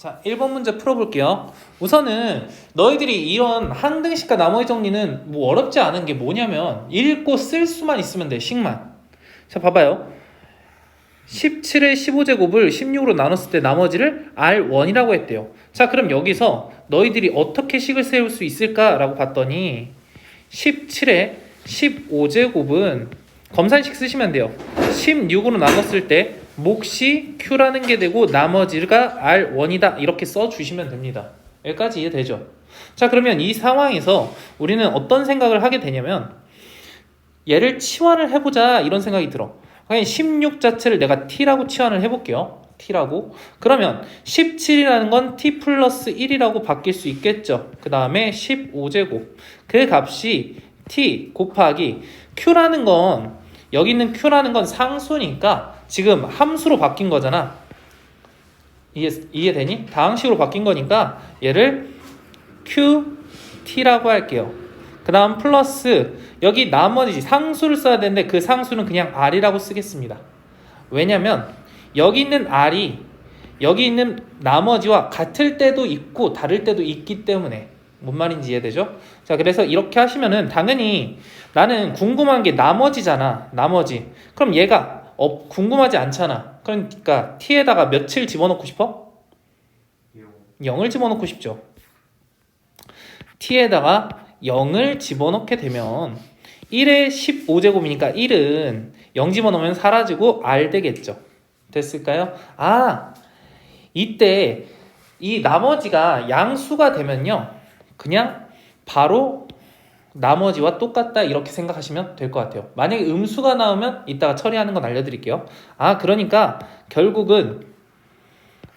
자, 1번 문제 풀어볼게요. 우선은 너희들이 이런 항등식과 나머지 정리는 뭐 어렵지 않은 게 뭐냐면 읽고 쓸 수만 있으면 돼, 식만. 자, 봐봐요. 17의 15제곱을 16으로 나눴을 때 나머지를 R1이라고 했대요. 자, 그럼 여기서 너희들이 어떻게 식을 세울 수 있을까라고 봤더니 17의 15제곱은 검산식 쓰시면 돼요. 16으로 나눴을 때 몫이 Q라는 게 되고 나머지가 R1이다 이렇게 써주시면 됩니다. 여기까지 이해되죠? 자, 그러면 이 상황에서 우리는 어떤 생각을 하게 되냐면 얘를 치환을 해보자 이런 생각이 들어. 그냥 16 자체를 내가 T라고 치환을 해볼게요. T라고. 그러면 17이라는 건 T 플러스 1이라고 바뀔 수 있겠죠. 그 다음에 15제곱. 그 값이 T 곱하기 Q라는 건 여기 있는 Q라는 건 상수니까 지금 함수로 바뀐 거잖아. 이해되니? 다항식으로 바뀐 거니까 얘를 QT라고 할게요. 그 다음 플러스 여기 나머지 상수를 써야 되는데 그 상수는 그냥 R이라고 쓰겠습니다. 왜냐면 여기 있는 R이 여기 있는 나머지와 같을 때도 있고 다를 때도 있기 때문에 뭔 말인지 이해되죠? 자, 그래서 이렇게 하시면은 당연히 나는 궁금한 게 나머지잖아. 나머지. 그럼 얘가 궁금하지 않잖아. 그러니까 t에다가 몇을 집어넣고 싶어? 0을 집어넣고 싶죠. t에다가 0을 집어넣게 되면 1의 15제곱이니까 1은 0 집어넣으면 사라지고 r 되겠죠. 됐을까요? 아, 이때 이 나머지가 양수가 되면요 그냥 바로 나머지와 똑같다 이렇게 생각하시면 될 것 같아요. 만약에 음수가 나오면 이따가 처리하는 건 알려드릴게요. 아, 그러니까 결국은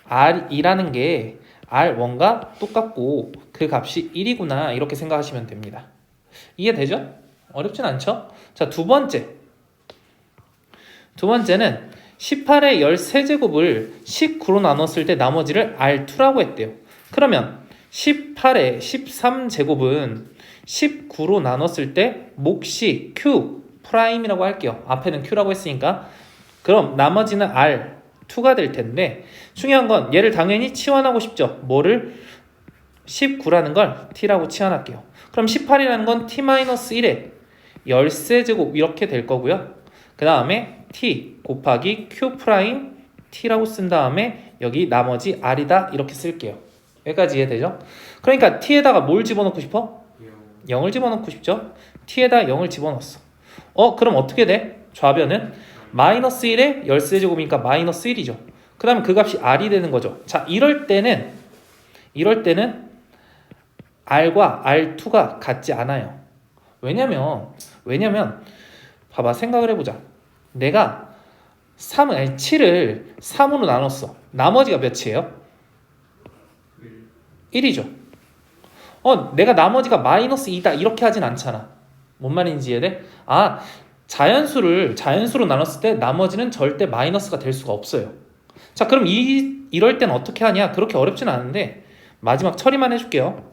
R이라는 게 R1과 똑같고 그 값이 1이구나 이렇게 생각하시면 됩니다. 이해되죠? 어렵진 않죠? 자, 두 번째는 18의 13제곱을 19로 나눴을 때 나머지를 R2라고 했대요. 그러면 18의 13제곱은 19로 나눴을 때 몫이 Q 프라임이라고 할게요. 앞에는 Q라고 했으니까. 그럼 나머지는 R2가 될 텐데 중요한 건 얘를 당연히 치환하고 싶죠. 뭐를? 19라는 걸 T라고 치환할게요. 그럼 18이라는 건 T-1에 13제곱 이렇게 될 거고요. 그 다음에 T 곱하기 Q 프라임 T라고 쓴 다음에 여기 나머지 R이다 이렇게 쓸게요. 여기까지 이해되죠? 그러니까 T에다가 뭘 집어넣고 싶어? 0을 집어넣고 싶죠? T에다 0을 집어넣었어. 그럼 어떻게 돼? 좌변은 마이너스 1에 13제곱이니까 마이너스 1이죠. 그 다음에 그 값이 R이 되는 거죠. 자, 이럴 때는 R과 R2가 같지 않아요. 왜냐면 봐봐, 생각을 해보자. 내가 7을 3으로 나눴어. 나머지가 몇이에요? 1이죠. 내가 나머지가 마이너스 2다 이렇게 하진 않잖아. 뭔 말인지 이해돼? 아, 자연수로 나눴을 때 나머지는 절대 마이너스가 될 수가 없어요. 자, 그럼 이럴 땐 어떻게 하냐? 그렇게 어렵진 않은데 마지막 처리만 해줄게요.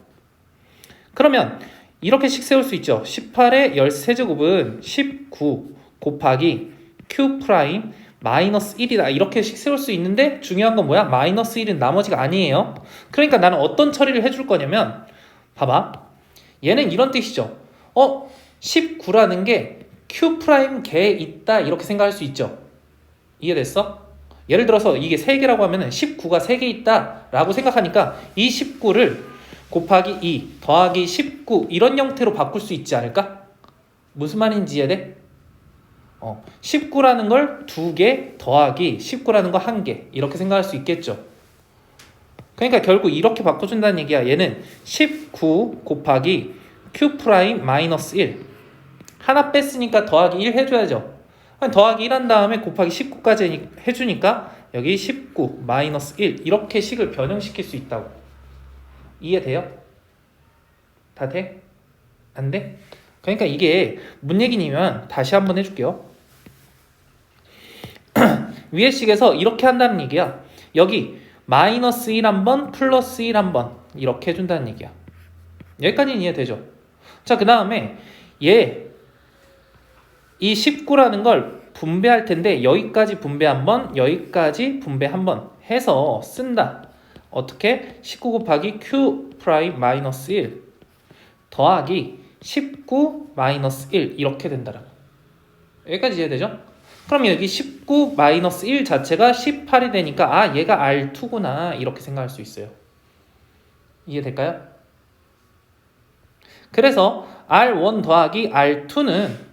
그러면 이렇게씩 세울 수 있죠. 18의 13제곱은 19 곱하기 Q 프라임 마이너스 1이다 이렇게씩 세울 수 있는데 중요한 건 뭐야? 마이너스 1은 나머지가 아니에요. 그러니까 나는 어떤 처리를 해줄 거냐면 봐봐, 얘는 이런 뜻이죠. 19라는 게 Q 프라임 개에 있다 이렇게 생각할 수 있죠. 이해됐어? 예를 들어서 이게 3개라고 하면은 19가 3개 있다 라고 생각하니까 이 19를 곱하기 2 더하기 19 이런 형태로 바꿀 수 있지 않을까? 무슨 말인지 이해돼? 19라는 걸 2개 더하기 19라는 거 1개 이렇게 생각할 수 있겠죠. 그러니까 결국 이렇게 바꿔준다는 얘기야. 얘는 19 곱하기 Q 프라임 마이너스 1 하나 뺐으니까 더하기 1 해줘야죠. 더하기 1 한 다음에 곱하기 19까지 해주니까 여기 19 마이너스 1 이렇게 식을 변형시킬 수 있다고. 이해돼요? 다 돼? 안 돼? 그러니까 이게 뭔 얘기냐면 다시 한번 해줄게요. 위의 식에서 이렇게 한다는 얘기야. 여기 마이너스 1 한번 플러스 1 한번 이렇게 해준다는 얘기야. 여기까지는 이해되죠? 자, 그 다음에 이 19라는 걸 분배할 텐데 여기까지 분배 한번 여기까지 분배 한번 해서 쓴다. 어떻게? 19 곱하기 q 프라임 마이너스 1 더하기 19 마이너스 1 이렇게 된다라고. 여기까지 이해되죠? 그럼 여기 19 마이너스 1 자체가 18이 되니까 아 얘가 R2구나 이렇게 생각할 수 있어요. 이해될까요? 그래서 R1 더하기 R2는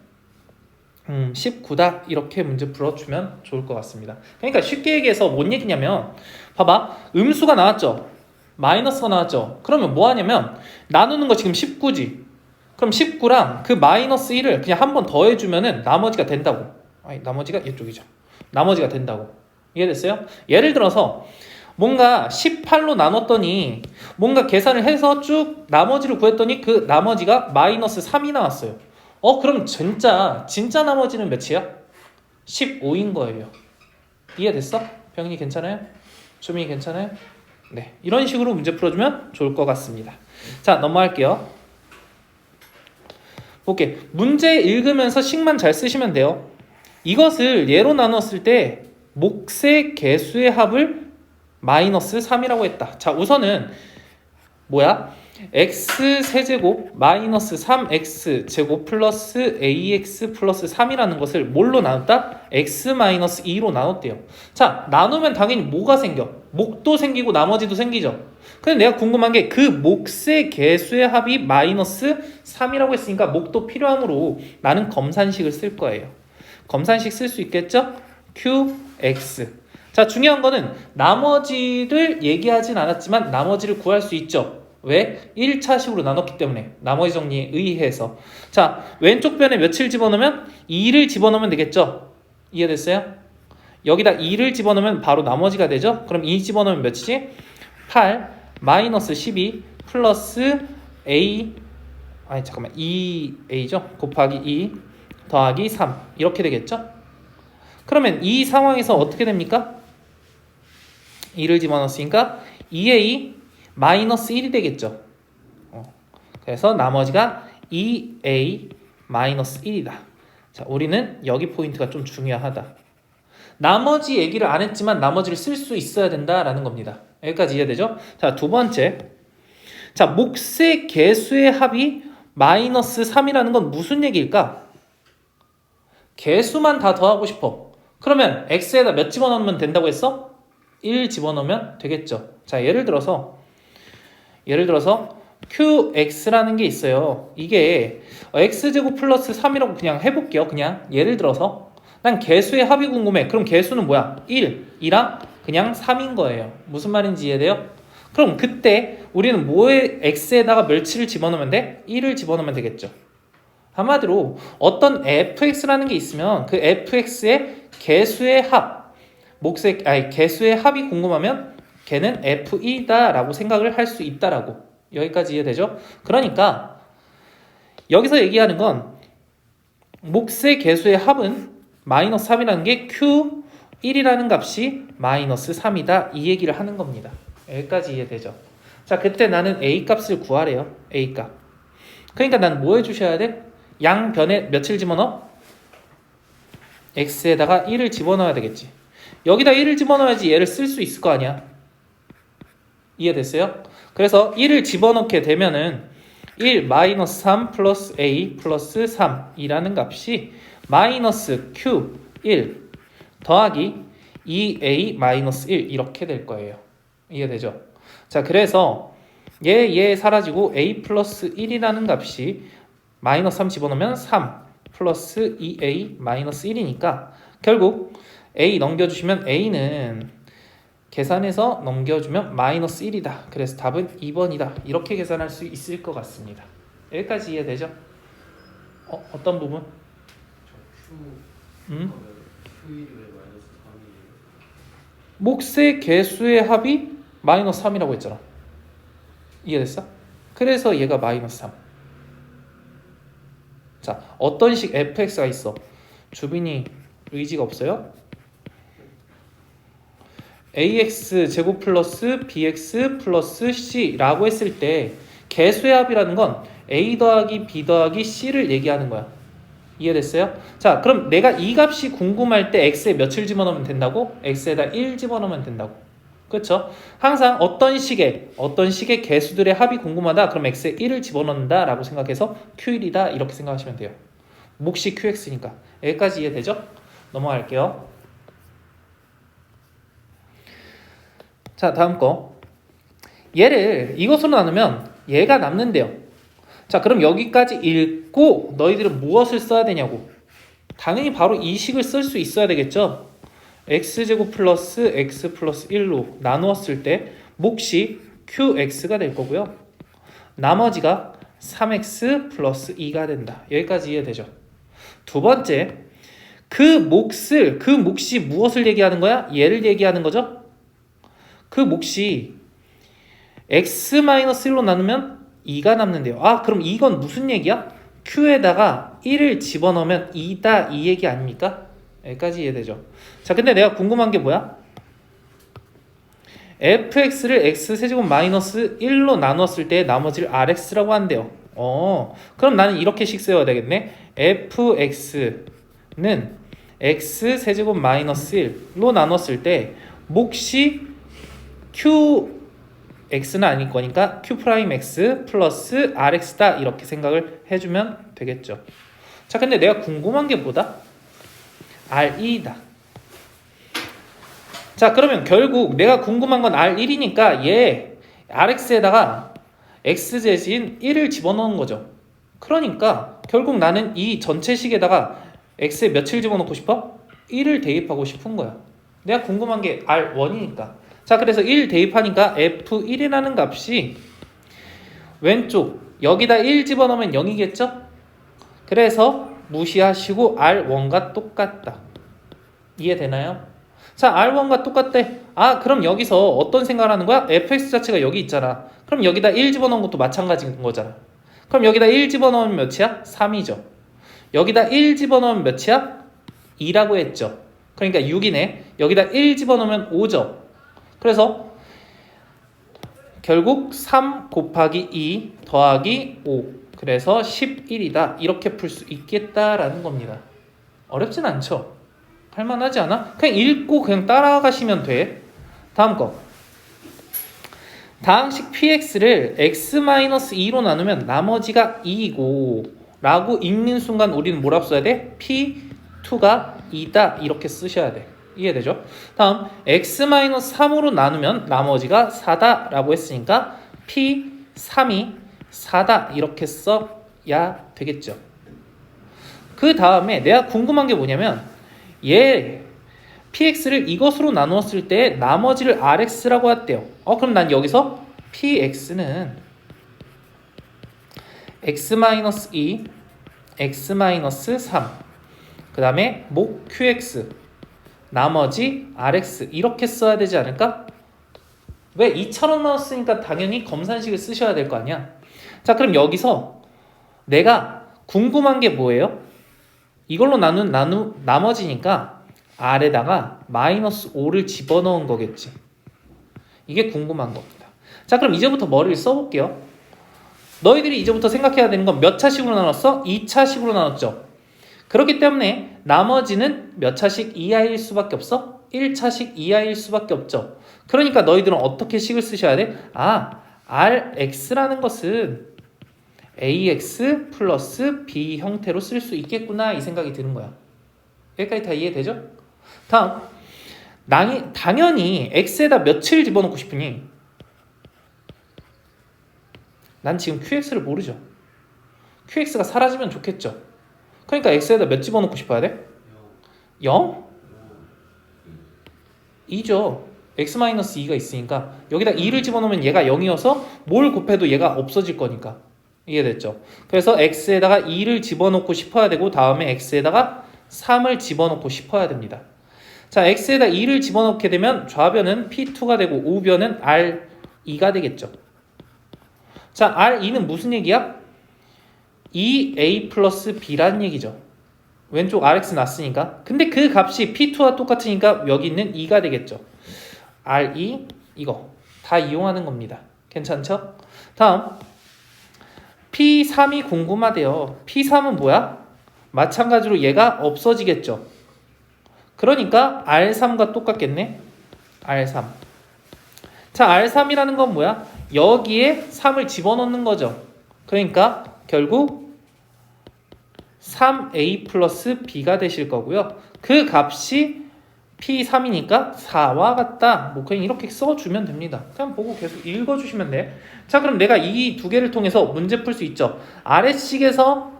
19다 이렇게 문제 풀어주면 좋을 것 같습니다. 그러니까 쉽게 얘기해서 뭔 얘기냐면 봐봐 음수가 나왔죠. 마이너스가 나왔죠. 그러면 뭐 하냐면 나누는 거 지금 19지. 그럼 19랑 그 마이너스 1을 그냥 한 번 더해주면은 나머지가 된다고. 아니 나머지가 이쪽이죠. 나머지가 된다고. 이해됐어요? 예를 들어서 뭔가 18로 나눴더니 뭔가 계산을 해서 쭉 나머지를 구했더니 그 나머지가 마이너스 3이 나왔어요. 그럼 진짜 나머지는 몇이야? 15인 거예요. 이해됐어? 병인이 괜찮아요? 주민이 괜찮아요? 네, 이런 식으로 문제 풀어주면 좋을 것 같습니다. 자, 넘어갈게요. 볼게. 문제 읽으면서 식만 잘 쓰시면 돼요. 이것을 예로 나눴을 때 몫의 개수의 합을 마이너스 3이라고 했다. 자, 우선은 뭐야? x 세제곱 마이너스 3x 제곱 플러스 ax 플러스 3이라는 것을 뭘로 나눴다? x 마이너스 2로 나눴대요. 자, 나누면 당연히 뭐가 생겨? 목도 생기고 나머지도 생기죠. 근데 내가 궁금한 게 그 몫의 개수의 합이 마이너스 3이라고 했으니까 목도 필요하므로 나는 검산식을 쓸 거예요. 검산식 쓸 수 있겠죠? qx. 자, 중요한 거는 나머지를 얘기하진 않았지만 나머지를 구할 수 있죠. 왜? 1차식으로 나눴기 때문에 나머지 정리에 의해서. 자, 왼쪽 변에 몇을 집어넣으면 2를 집어넣으면 되겠죠. 이해됐어요? 여기다 2를 집어넣으면 바로 나머지가 되죠. 그럼 2 집어넣으면 몇이지? 8 마이너스 12 플러스 a 2a죠. 곱하기 2 더하기 3 이렇게 되겠죠. 그러면 이 상황에서 어떻게 됩니까? 2를 집어넣었으니까 2a 마이너스 1이 되겠죠. 그래서 나머지가 2a 마이너스 1이다. 자, 우리는 여기 포인트가 좀 중요하다. 나머지 얘기를 안 했지만 나머지를 쓸 수 있어야 된다라는 겁니다. 여기까지 이해되죠? 자, 두 번째. 자, 몫의 개수의 합이 마이너스 3이라는 건 무슨 얘기일까? 개수만 다 더하고 싶어. 그러면 x에다 몇 집어넣으면 된다고 했어? 1 집어넣으면 되겠죠. 자, 예를 들어서 qx라는 게 있어요. 이게 x제곱 플러스 3이라고 그냥 해볼게요. 그냥 예를 들어서 난 개수의 합이 궁금해. 그럼 개수는 뭐야? 1, 2랑 그냥 3인 거예요. 무슨 말인지 이해돼요? 그럼 그때 우리는 뭐에 x에다가 멸치를 집어넣으면 돼? 1을 집어넣으면 되겠죠. 한마디로 어떤 fx라는 게 있으면 그 fx의 개수의 합, 개수의 합이 궁금하면 걔는 F이다 라고 생각을 할 수 있다라고. 여기까지 이해되죠? 그러니까 여기서 얘기하는 건 몫의 개수의 합은 마이너스 3이라는 게 Q1이라는 값이 마이너스 3이다 이 얘기를 하는 겁니다. 여기까지 이해되죠? 자, 그때 나는 A 값을 구하래요. A 값. 그러니까 난 뭐 해주셔야 돼? 양변에 몇을 집어넣어? X에다가 1을 집어넣어야 되겠지. 여기다 1을 집어넣어야지 얘를 쓸 수 있을 거 아니야. 이해됐어요? 그래서 1을 집어넣게 되면은 1 마이너스 3 플러스 a 플러스 3이라는 값이 마이너스 q 1 더하기 2a 마이너스 1 이렇게 될 거예요. 이해되죠? 자, 그래서 얘 사라지고 a 플러스 1이라는 값이 마이너스 3 집어넣으면 3 플러스 2a 마이너스 1이니까 결국 a 넘겨주시면 a는 계산해서 넘겨주면 마이너스 1이다. 그래서 답은 2번이다. 이렇게 계산할 수 있을 것 같습니다. 여기까지 이해되죠? 어떤 부분? 몫의 개수의 합이 마이너스 3이라고 했잖아. 이해됐어? 그래서 얘가 마이너스 3. 자, 어떤 식 fx가 있어? 주빈이 의지가 없어요? ax 제곱 플러스 bx 플러스 c라고 했을 때 개수의 합이라는 건 a 더하기 b 더하기 c를 얘기하는 거야. 이해됐어요? 자, 그럼 내가 이 값이 궁금할 때 x에 몇을 집어넣으면 된다고? x에다 1 집어넣으면 된다고. 그렇죠? 항상 어떤 식의 개수들의 합이 궁금하다. 그럼 x에 1을 집어넣는다 라고 생각해서 q1이다 이렇게 생각하시면 돼요. 몫이 qx니까. 여기까지 이해되죠? 넘어갈게요. 자, 다음 거. 얘를 이것으로 나누면 얘가 남는데요. 자, 그럼 여기까지 읽고 너희들은 무엇을 써야 되냐고. 당연히 바로 이 식을 쓸 수 있어야 되겠죠. x제곱 플러스 x 플러스 1로 나누었을 때 몫이 qx가 될 거고요. 나머지가 3x 플러스 2가 된다. 여기까지 이해되죠? 두 번째, 그 몫이 무엇을 얘기하는 거야? 얘를 얘기하는 거죠? 그 몫이 x-1로 나누면 2가 남는데요. 아, 그럼 이건 무슨 얘기야? q에다가 1을 집어넣으면 2다 이 얘기 아닙니까? 여기까지 이해되죠? 자, 근데 내가 궁금한 게 뭐야? fx를 x세제곱 마이너스 1로 나누었을 때 나머지를 rx라고 한대요. 그럼 나는 이렇게씩 써야 되겠네. fx는 x세제곱 마이너스 1로 나눴을 때 몫이 qx는 아닐 거니까 q'x 플러스 rx다 이렇게 생각을 해주면 되겠죠. 자, 근데 내가 궁금한 게 뭐다? R2다. 자, 그러면 결국 내가 궁금한 건 R1이니까 얘 RX에다가 X제신 1을 집어넣은 거죠. 그러니까 결국 나는 이 전체식에다가 X에 몇을 집어넣고 싶어? 1을 대입하고 싶은 거야. 내가 궁금한 게 R1이니까. 자, 그래서 1 대입하니까 F1이라는 값이 왼쪽 여기다 1 집어넣으면 0이겠죠? 그래서 무시하시고 R1과 똑같다. 이해되나요? 자, R1과 똑같대. 아, 그럼 여기서 어떤 생각을 하는 거야? fx 자체가 여기 있잖아. 그럼 여기다 1 집어넣은 것도 마찬가지인 거잖아. 그럼 여기다 1 집어넣으면 몇이야? 3이죠. 여기다 1 집어넣으면 몇이야? 2라고 했죠. 그러니까 6이네. 여기다 1 집어넣으면 5죠. 그래서 결국 3 곱하기 2 더하기 5. 그래서 11이다. 이렇게 풀 수 있겠다라는 겁니다. 어렵진 않죠? 할만하지 않아? 그냥 읽고 그냥 따라가시면 돼. 다음 거. 다항식 px를 x-2로 나누면 나머지가 2이고 라고 읽는 순간 우리는 뭐라고 써야 돼? p2가 2다. 이렇게 쓰셔야 돼. 이해되죠? 다음 x-3으로 나누면 나머지가 4다 라고 했으니까 p3이 4다 이렇게 써야 되겠죠. 그 다음에 내가 궁금한 게 뭐냐면 얘 px를 이것으로 나누었을 때 나머지를 rx라고 했대요. 그럼 난 여기서 px는 x-2 x-3 그 다음에 목 qx 나머지 rx 이렇게 써야 되지 않을까? 왜 2처럼 나왔으니까 당연히 검산식을 쓰셔야 될 거 아니야. 자, 그럼 여기서 내가 궁금한 게 뭐예요? 이걸로 나머지니까 r에다가 마이너스 5를 집어넣은 거겠지. 이게 궁금한 겁니다. 자, 그럼 이제부터 머리를 써볼게요. 너희들이 이제부터 생각해야 되는 건 몇 차식으로 나눴어? 2차식으로 나눴죠. 그렇기 때문에 나머지는 몇 차식 이하일 수밖에 없어? 1차식 이하일 수밖에 없죠. 그러니까 너희들은 어떻게 식을 쓰셔야 돼? rx라는 것은 ax 플러스 b 형태로 쓸 수 있겠구나 이 생각이 드는 거야. 여기까지 다 이해되죠? 다음 당연히 x에다 몇을 집어넣고 싶으니 난 지금 qx를 모르죠. qx가 사라지면 좋겠죠. 그러니까 x에다 몇 집어넣고 싶어야 돼? 0? 2죠. x-2가 있으니까 여기다 2를 집어넣으면 얘가 0이어서 뭘 곱해도 얘가 없어질 거니까. 이해됐죠? 그래서 x에다가 2를 집어넣고 싶어야 되고 다음에 x에다가 3을 집어넣고 싶어야 됩니다. 자, x에다 2를 집어넣게 되면 좌변은 p2가 되고 우변은 r2가 되겠죠. 자, r2는 무슨 얘기야? 2a 플러스 b라는 얘기죠. 왼쪽 rx 났으니까. 근데 그 값이 p2와 똑같으니까 여기 있는 2가 되겠죠. r2 이거 다 이용하는 겁니다. 괜찮죠? 다음 P3이 궁금하대요. P3은 뭐야? 마찬가지로 얘가 없어지겠죠. 그러니까 R3과 똑같겠네. R3. 자, R3이라는 건 뭐야? 여기에 3을 집어넣는 거죠. 그러니까 결국 3a 플러스 b가 되실 거고요. 그 값이 P3이니까 4와 같다. 뭐 그냥 이렇게 써주면 됩니다. 그냥 보고 계속 읽어주시면 돼. 자, 그럼 내가 이 두 개를 통해서 문제 풀 수 있죠. 아래식에서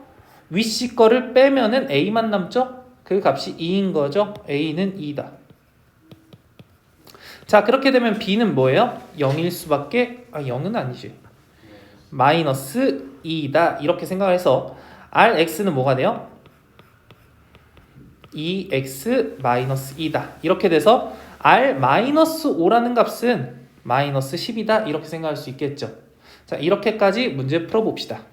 윗식 거를 빼면은 A만 남죠? 그 값이 2인 거죠. A는 2다. 자, 그렇게 되면 B는 뭐예요? 0일 수밖에 0은 아니지. 마이너스 2다. 이렇게 생각을 해서 Rx는 뭐가 돼요? 2x 마이너스 2다. 이렇게 돼서 R 마이너스 5라는 값은 마이너스 10이다. 이렇게 생각할 수 있겠죠. 자, 이렇게까지 문제 풀어봅시다.